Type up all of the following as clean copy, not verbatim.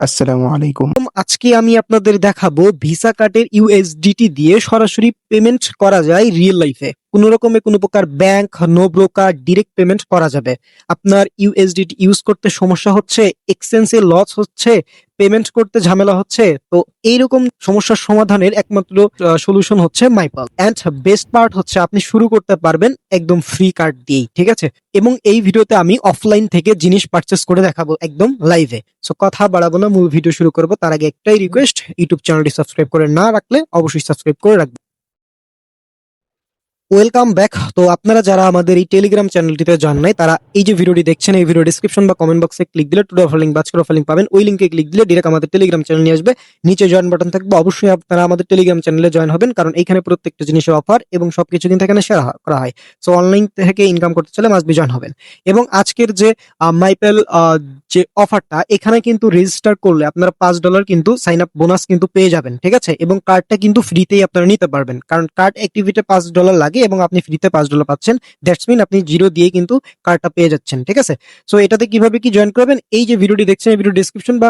আসসালামু আলাইকুম। আজকে আমি আপনাদের দেখাবো ভিসা কার্ডের ইউএসডিটি দিয়ে সরাসরি পেমেন্ট করা যায় রিয়েল লাইফে। কোনো রকমে কোনো প্রকার bank, no broker, direct payment করা যাবে। আপনার ইউএসডিটি ইউজ করতে সমস্যা হচ্ছে, এক্সচেঞ্জে লস হচ্ছে, পেমেন্ট করতে ঝামেলা হচ্ছে, তো এইরকম সমস্যার সমাধানের একমাত্র সলিউশন হচ্ছে মাইপাল। অ্যান্ড বেস্ট পার্ট হচ্ছে আপনি শুরু করতে পারবেন একদম ফ্রি কার্ড দিয়েই, ঠিক আছে? এবং এই ভিডিওতে আমি অফলাইন থেকে জিনিস পারচেস করে দেখাবো একদম লাইভে। সো কথা বাড়াবো না, মূল ভিডিও শুরু করবো। তার আগে একটাই রিকোয়েস্ট, ইউটিউব চ্যানেলটি সাবস্ক্রাইব করে না রাখলে অবশ্যই সাবস্ক্রাইব করে রাখবেন। Welcome back. তো আপনারা যারা আমাদের এই টেলিগ্রাম চ্যানেলটিতে জয়েন নাই, তারা এই যে ভিডিওটি দেখছেন, এই ভিডিও ডিসক্রিপশন বা কমেন্ট বক্সে ক্লিক দিলে টুডে অফার লিঙ্ক বা আজকের অফার লিঙ্ক পাবেন। ওই লিঙ্কে ক্লিক দিলে ডিরেক্ট আমাদের টেলিগ্রাম চ্যানেল নিয়ে আসবে। নিচে জয়েন বাটন থাকবে, অবশ্যই আপনারা আমাদের টেলিগ্রাম চ্যানেলে জয়েন হবেন, কারণ এখানে প্রত্যেকটা জিনিসের অফার এবং সবকিছু কিন্তু এখানে শেয়ার করা হয়। সো অনলাইন থেকে ইনকাম করতে চাইলে মাস্ট বি জয়েন হবেন। এবং আজকের যে মাইপেল যে অফারটা, এখানে কিন্তু রেজিস্টার করলে আপনারা $5 কিন্তু সাইন আপ বোনাস কিন্তু পেয়ে যাবেন, ঠিক আছে? এবং কার্ডটা কিন্তু ফ্রিতেই আপনারা নিতে পারবেন, কারণ কার্ড অ্যাক্টিভিটি $5 লাগে এবং আপনি ফ্রিতে $5 পাচ্ছেন। দ্যাটস মিন আপনি জিরো দিয়ে কিন্তু কার্ডটা পেয়ে যাচ্ছেন, ঠিক আছে? সো এটাতে কিভাবে কি জয়েন করবেন, এই যে ভিডিওটি দেখছেন, এই ভিডিও ডিসক্রিপশন বা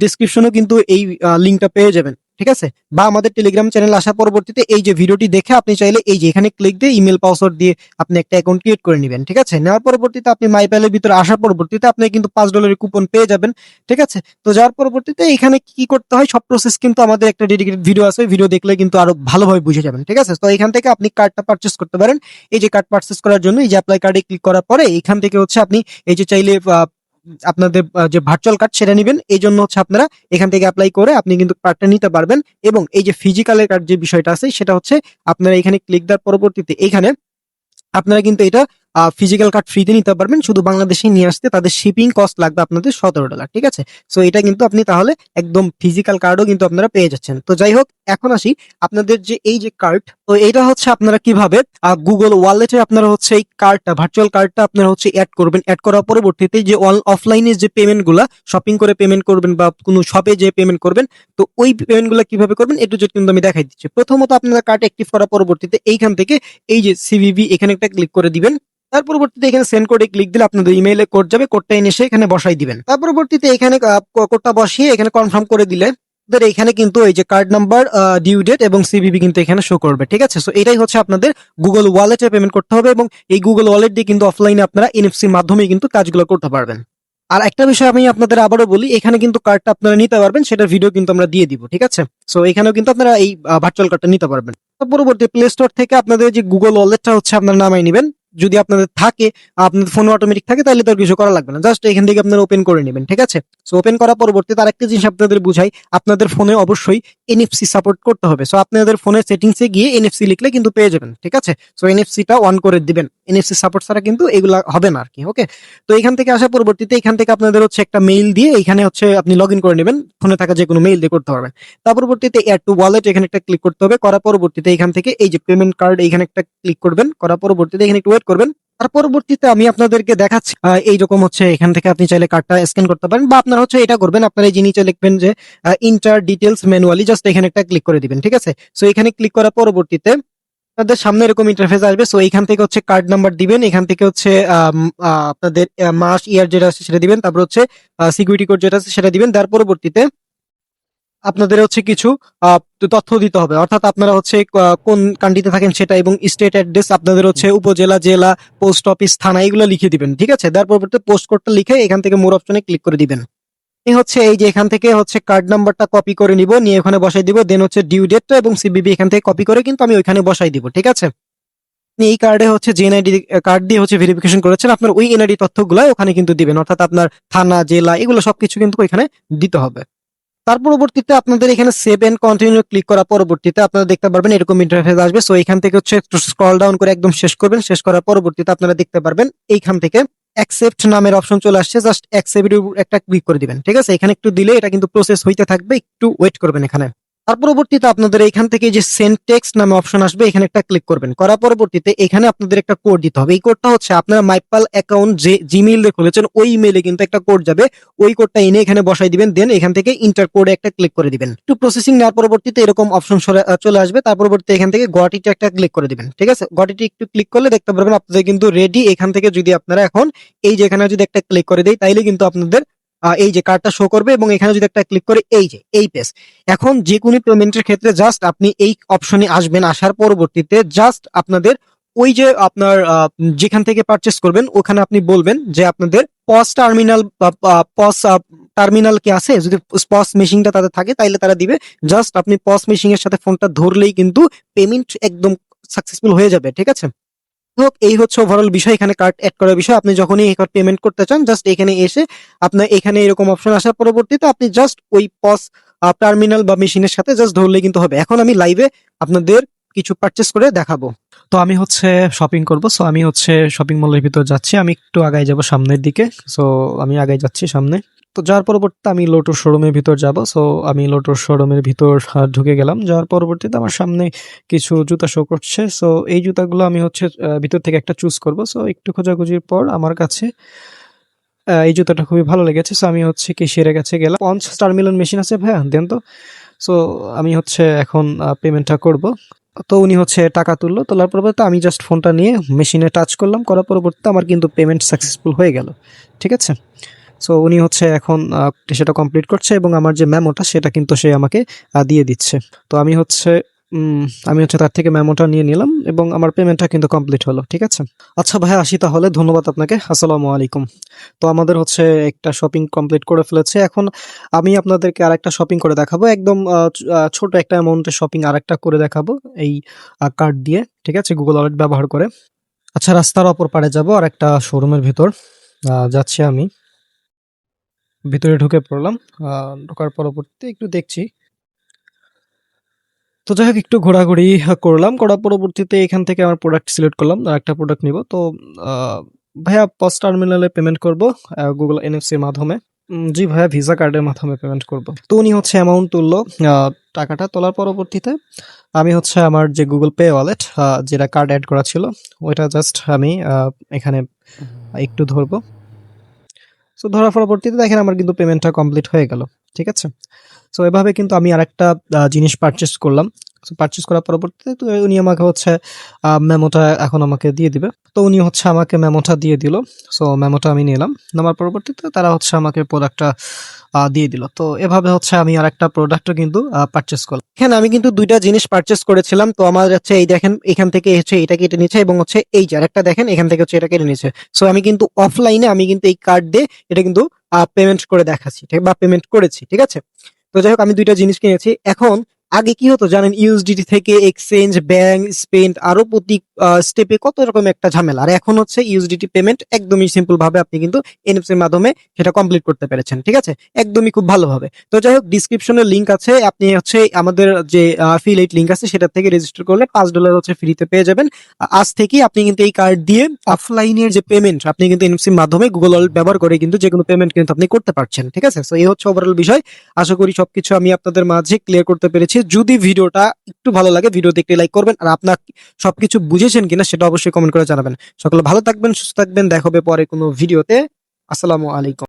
ডিসক্রিপশনও কিন্তু এই লিঙ্কটা পেয়ে যাবেন, ঠিক আছে? বা আমাদের টেলিগ্রাম চ্যানেল আসা পরবর্তীতে এই যে ভিডিওটি দেখে আপনি চাইলে এই যে এখানে ক্লিক দিয়ে ইমেল পাসওয়ার্ড দিয়ে আপনি একটা অ্যাকাউন্ট ক্রিয়েট করে নেবেন, ঠিক আছে? নেওয়ার পরবর্তীতে আপনি মাইপ্যালের ভিতরে আসার পরবর্তীতে আপনি কিন্তু $5 কুপন পেয়ে যাবেন, ঠিক আছে? তো যাওয়ার পরবর্তীতে এখানে কি করতে হয় সব প্রসেস কিন্তু আমাদের একটা ডেডিকেটেড ভিডিও আছে, ভিডিও দেখলে কিন্তু আরো ভালোভাবে বুঝে যাবেন, ঠিক আছে? তো এখান থেকে আপনি কার্ডটা পারচেস করতে পারেন। এই যে কার্ড পারচেস করার জন্য এই যে অ্যাপ্লাই কার্ডে ক্লিক করার পরে এখান থেকে হচ্ছে আপনি এই যে চাইলে আপনাদের যে ভার্চুয়াল কার্ড সেটা নিবেন, এই জন্য হচ্ছে আপনারা এখান থেকে অ্যাপ্লাই করে আপনি কিন্তু কার্ডটা নিতে পারবেন। এবং এই যে ফিজিক্যালের কার্ড যে বিষয়টা আছে সেটা হচ্ছে আপনারা এখানে ক্লিক দেওয়ার পরবর্তীতে এখানে আপনারা কিন্তু এটা ফিজিক্যাল কার্ড ফ্রিতে নিতে পারবেন। শুধু বাংলাদেশে নিয়ে আসতে তাদের শিপিং কস্ট লাগবে আপনাদের $17, ঠিক আছে? সো এটা কিন্তু আপনি তাহলে একদম ফিজিক্যাল কার্ডও কিন্তু আপনারা পেয়ে যাচ্ছেন। তো যাই হোক, এখন আসি আপনাদের যে এই যে কার্ড, তো এটা হচ্ছে আপনারা কিভাবে গুগল ওয়ালেটে আপনারা হচ্ছে এই কার্ডটা, ভার্চুয়াল কার্ডটা আপনারা হচ্ছে অ্যাড করবেন। অ্যাড করার পরবর্তীতে যে অফলাইনে যে পেমেন্ট গুলা শপিং করে পেমেন্ট করবেন বা কোনো শপে যে পেমেন্ট করবেন, তো ওই পেমেন্ট গুলা কিভাবে করবেন এ টু জেড কিন্তু আমি দেখাই দিচ্ছি। প্রথমত আপনারা কার্ড অ্যাক্টিভ করার পরবর্তীতে এইখান থেকে এই যে সিভিভি এখানে একটা ক্লিক করে দিবেন। তার পরবর্তীতে এখানে সেন্ড কোডে ক্লিক দিলে আপনাদের ইমেইলে কোড যাবে, কোডটা এনে এসে এখানে বসাই দিবেন। তার পরবর্তীতে এখানে কোডটা বসিয়ে এখানে কনফার্ম করে দিলে আপনাদের এখানে কিন্তু এই যে কার্ড নাম্বার, ডিউ ডেট এবং সিভিভি কিন্তু এখানে শো করবে, ঠিক আছে? সো এটাই হচ্ছে আপনাদের গুগল ওয়ালেটে পেমেন্ট করতে হবে এবং এই গুগল ওয়ালেট দিয়ে কিন্তু অফলাইনে আপনারা এনএফসির মাধ্যমে কিন্তু কাজগুলো করতে পারবেন। আর একটা বিষয় আমি আপনাদের আবারও বলি, এখানে কিন্তু কার্ডটা আপনারা নিতে পারবেন, সেটার ভিডিও কিন্তু আমরা দিয়ে দিব, ঠিক আছে? সো এখানেও কিন্তু আপনারা এই ভার্চুয়াল কার্ডটা নিতে পারবেন। তো পরবর্তী প্লে স্টোর থেকে আপনাদের যে গুগল ওয়ালেটটা হচ্ছে আপনারা নামাই নেবেন। যদি আপনাদের থাকে, আপনাদের ফোনে অটোমেটিক থাকে, তাহলে তো আর কিছু করা লাগবে না, জাস্ট এখান থেকে আপনারা ওপেন করে নেবেন, ঠিক আছে? সো ওপেন করার পরবর্তীতে আরেকটা জিনিস আপনাদের বুঝাই, আপনাদের ফোনে অবশ্যই এনএফসি সাপোর্ট করতে হবে। সো আপনাদের ফোনের সেটিংসে গিয়ে এনএফসি লিখলে কিন্তু পেয়ে যাবেন, ঠিক আছে? সো এনএফসিটা অন করে দিবেন, এনএফসি সাপোর্ট ছাড়া কিন্তু এগুলা হবে না আর কি, ওকে? তো এখান থেকে আসার পরবর্তীতে এখান থেকে আপনাদের হচ্ছে একটা মেইল দিয়ে এখানে হচ্ছে আপনি লগ ইন করে নেবেন, ফোনে থাকা যে কোনো মেইল দিয়ে করতে পারবেন। তার পরবর্তীতে অ্যাড টু ওয়ালেট এখানে একটা ক্লিক করতে হবে। করার পরবর্তীতে এখান থেকে এই যে পেমেন্ট কার্ড এখানে একটা ক্লিক করবেন। করার পরবর্তীতে এখানে একটু ওয়েট করবেন। তার পরবর্তীতে আমি আপনাদেরকে দেখাচ্ছি এইরকম হচ্ছে এখান থেকে আপনি চাইলে কার্ডটা স্ক্যান করতে পারেন, বা আপনারা হচ্ছে এটা করবেন, আপনারা এই যে নিচে লিখবেন যে ইন্টার ডিটেলস ম্যানুয়ালি, জাস্ট এখানে একটা ক্লিক করে দিবেন, ঠিক আছে? সো এখানে ক্লিক করার পরবর্তীতে আপনাদের সামনে এরকম ইন্টারফেস আসবে। সো এখান থেকে হচ্ছে কার্ড নাম্বার দিবেন, এখান থেকে হচ্ছে আপনাদের মাস ইয়ার যেটা আছে সেটা দিবেন, তারপর হচ্ছে সিকিউরিটি কোড যেটা আছে সেটা দিবেন। তার পরবর্তীতে আপনাদের হচ্ছে কিছু তথ্য দিতে হবে, অর্থাৎ আপনারা হচ্ছে কোন কান্ট্রিতে থাকেন সেটা এবং স্টেট অ্যাড্রেস, আপনাদের হচ্ছে উপজেলা, জেলা, পোস্ট অফিস, থানা এগুলো লিখে দিবেন, ঠিক আছে? তার পরবর্তীতে পোস্ট কোডটা লিখে এখান থেকে মোর অপশনে ক্লিক করে দিবেন। এই হচ্ছে এই যে এখান থেকে হচ্ছে কার্ড নাম্বারটা কপি করে নিব, নিয়ে ওখানে বসাই দিব। দেন হচ্ছে ডিউ ডেটটা এবং সিবিবি এখান থেকে কপি করে কিন্তু আমি ওইখানে বসাই দিব, ঠিক আছে? আপনি এই কার্ডে হচ্ছে যে এনআইডি কার্ড দিয়ে হচ্ছে ভেরিফিকেশন করেছেন, আপনার ওই এনআইডি তথ্যগুলো ওখানে কিন্তু দিবেন, অর্থাৎ আপনার থানা, জেলা এগুলো সবকিছু কিন্তু এখানে দিতে হবে। তার পরবর্তীতে আপনাদের এখানে সেভ এন্ড কন্টিনিউ ক্লিক করার পরবর্তীতে আপনারা দেখতে পারবেন এরকম ইন্টারফেস আসবে। সো এখান থেকে হচ্ছে একটু স্ক্রল ডাউন করে একদম শেষ করবেন। শেষ করার পরবর্তীতে আপনারা দেখতে পারবেন এইখান থেকে অ্যাকসেপ্ট নামের অপশন চলে আসছে, জাস্ট অ্যাকসেপ্ট একটা ক্লিক করে দিবেন, ঠিক আছে? এখানে একটু দিলে এটা কিন্তু প্রসেস হইতে থাকবে, একটু ওয়েট করবেন এখানে। তার পরবর্তীতে আপনাদের এখান থেকে যে সেন্ড টেক্সট নামে অপশন আসবে, এখানে একটা ক্লিক করবেন। করার পরবর্তীতে এখানে আপনাদের একটা কোড দিতে হবে। এই কোডটা হচ্ছে আপনারা মাইপাল অ্যাকাউন্ট যে জিমেইল দিয়ে খুলেছেন ওই ইমেইলে কিন্তু একটা কোড যাবে, ওই কোডটা এনে এখানে বসাই দিবেন। দেন এখান থেকে ইন্টার কোডে একটা ক্লিক করে দিবেন। একটু প্রসেসিং নেওয়ার পরবর্তীতে এরকম অপশন চলে আসবে। তার পরবর্তীতে এখান থেকে গটিতে একটা ক্লিক করে দিবেন, ঠিক আছে? গটিতে একটু ক্লিক করলে দেখতে পারবেন আপনাদের কিন্তু রেডি। এখান থেকে যদি আপনারা এখন এই যে এখানে যদি একটা ক্লিক করে দেই, তাইলে কিন্তু আপনাদের এই যে কার্ডটা শো করবে এবং এখানে যদি একটা ক্লিক করে এই যে এই পেজ। এখন যে কোনো পেমেন্টের ক্ষেত্রে জাস্ট আপনি এই অপশনে আসবেন, আসার পরবর্তীতে জাস্ট আপনাদের ওই যে আপনার যেখান থেকে পারচেস করবেন ওখানে আপনি বলবেন যে আপনাদের পস টার্মিনাল বা পস টার্মিনাল কি আছে, যদি পস মেশিনটা তাদের থাকে তাইলে তারা দিবে। জাস্ট আপনি পস মেশিন এর সাথে ফোনটা ধরলেই কিন্তু পেমেন্ট একদম সাকসেসফুল হয়ে যাবে, ঠিক আছে? হোক, এই হচ্ছে ওভারঅল বিষয়, এখানে কার্ড এড করার বিষয়। আপনি যখনই এই কার্ড পেমেন্ট করতে চান জাস্ট এখানে এসে আপনার এখানে এরকম অপশন আসার পরবর্তীতে আপনি জাস্ট ওই পস টার্মিনাল বা মেশিনের সাথে জাস্ট ধরলে কিন্তু হবে। এখন আমি লাইভে আপনাদের কিছু পারচেস করে দেখাবো। তো আমি হচ্ছে শপিং করব, সো আমি হচ্ছে শপিং মলের ভিতর যাচ্ছি। আমি একটু আগাই যাব সামনের দিকে, সো আমি আগাই যাচ্ছি সামনে। তো যার পরবর্তীতে আমি লোটোর শোরুমের ভিতর যাব। সো আমি লোটোর শোরুমের ভিতর ঢুকে গেলাম। যাওয়ার পরবর্তীতে আমার সামনে কিছু জুতা শো করছে। সো এই জুতাগুলো আমি হচ্ছে ভিতর থেকে একটা চুজ করব। সো একটু খোঁজাখুঁজির পর আমার কাছে এই জুতাটা খুবই ভালো লেগেছে। সো আমি হচ্ছে ক্যাশিয়ারের কাছে গেলাম। পঞ্চ টার্মিনাল মেশিন আছে ভাইয়া, দেন তো। সো আমি হচ্ছে এখন পেমেন্টটা করব। তো উনি হচ্ছে টাকা তুললো, তোলার পরবর্তীতে আমি জাস্ট ফোনটা নিয়ে মেশিনে টাচ করলাম, করার পরবর্তীতে আমার কিন্তু পেমেন্ট সাকসেসফুল হয়ে গেল, ঠিক আছে? সো উনি হচ্ছে এখন সেটা কমপ্লিট করছে এবং আমার যে মেমোটা সেটা কিন্তু সে আমাকে দিয়ে দিচ্ছে। তো আমি হচ্ছে তার থেকে মেমোটা নিয়ে নিলাম এবং আমার পেমেন্টটা কিন্তু কমপ্লিট হলো, ঠিক আছে? আচ্ছা ভাই, আসি তাহলে। ধন্যবাদ আপনাকে। আসসালামু আলাইকুম। তো আমাদের হচ্ছে একটা শপিং কমপ্লিট করে ফেলেছে। এখন আমি আপনাদেরকে আরেকটা শপিং করে দেখাবো, একদম ছোট একটা অ্যামাউন্টের শপিং আরেকটা করে দেখাবো এই কার্ড দিয়ে, ঠিক আছে, গুগল ওয়ালেট ব্যবহার করে। আচ্ছা, রাস্তার অপর পারে যাব আর একটা শোরুমের ভিতর যাচ্ছি আমি। ভিতরে ঢুকে পড়লাম। ঢোকার পরবর্তীতে একটু দেখছি। তো যাই হোক, একটু ঘোরাঘুরি করলাম, করার পরবর্তীতে এখান থেকে আমার প্রোডাক্ট সিলেক্ট করলাম, আর একটা প্রোডাক্ট নিব। তো ভাইয়া পস টার্মিনালে পেমেন্ট করব গুগল এনএফসির মাধ্যমে। জি ভাইয়া, ভিসা কার্ডের মাধ্যমে পেমেন্ট করব। তো উনি হচ্ছে অ্যামাউন্ট তুললো, টাকাটা তোলার পরবর্তীতে আমি হচ্ছে আমার যে গুগল পে ওয়ালেট যেটা কার্ড অ্যাড করা ছিল ওইটা জাস্ট আমি এখানে একটু ধরবো। সো ধরার পরবর্তীতে দেখেন আমার কিন্তু পেমেন্টটা কমপ্লিট হয়ে গেল, ঠিক আছে? সো এভাবে কিন্তু আমি আরেকটা জিনিস পারচেস করলাম। সো পারচেস করার পরবর্তীতে তো উনি আমাকে হচ্ছে মেমোটা এখন আমাকে দিয়ে দিবে। তো উনি হচ্ছে আমাকে মেমোটা দিয়ে দিল। সো মেমোটা আমি নিলাম, নেওয়ার পরবর্তীতে তারা হচ্ছে আমাকে প্রোডাক্টটা দিয়ে দিল। তো এভাবে হচ্ছে আমি আরেকটা প্রোডাক্টও কিন্তু পারচেস করলাম। এখানে আমি কিন্তু দুইটা জিনিস পারচেস করেছিলাম। তো আমার হচ্ছে এই দেখেন এখান থেকে হচ্ছে এটা কেটে নিচ্ছে এবং হচ্ছে এই যে আরেকটা দেখেন এখান থেকে হচ্ছে এটা কেটে নিচ্ছে। সো আমি কিন্তু অফলাইনে আমি কিন্তু এই কার্ড দিয়ে এটা কিন্তু পেমেন্ট করে দেখাচ্ছি, ঠিক বা পেমেন্ট করেছি, ঠিক আছে? তো যাই হোক, আমি দুইটা জিনিস কিনেছি। এখন আগে কি হতো জানেন, ইউএসডিটি থেকে এক্সচেঞ্জ, ব্যাংক, স্পেন্ড আরো প্রতি স্টেপে কত রকম একটা ঝামেলা। আর এখন হচ্ছে ইউএসডিটি পেমেন্ট একদমই সিম্পল ভাবে আপনি কিন্তু এনএফসির মাধ্যমে সেটা কমপ্লিট করতে পেরেছেন, ঠিক আছে? একদমই খুব ভালোভাবে। তো যাই হোক, ডিসক্রিপশনে লিংক আছে, আপনি হচ্ছে আমাদের যে অ্যাফিলিয়েট লিংক আছে সেটা থেকে রেজিস্টার করলে $5 হচ্ছে ফ্রিতে পেয়ে যাবেন। আজ থেকেই আপনি কিন্তু এই কার্ড দিয়ে অফলাইনের যে পেমেন্ট আপনি কিন্তু এনএফসির মাধ্যমে গুগল ওয়ালেট ব্যবহার করে কিন্তু যে কোনো পেমেন্ট কিন্তু আপনি করতে পারছেন, ঠিক আছে? তো এই হচ্ছে ওভারঅল বিষয়। আশা করি সবকিছু আমি আপনাদের মাঝে ক্লিয়ার করতে পেরেছি। যদি ভিডিওটা একটু ভালো লাগে ভিডিওতে একটি লাইক করবেন, আর আপনার সবকিছু বুঝেছেন কিনা সেটা অবশ্যই কমেন্ট করে জানাবেন। সকলে ভালো থাকবেন, সুস্থ থাকবেন, দেখা হবে পরে কোনো ভিডিওতে। আসসালামু আলাইকুম।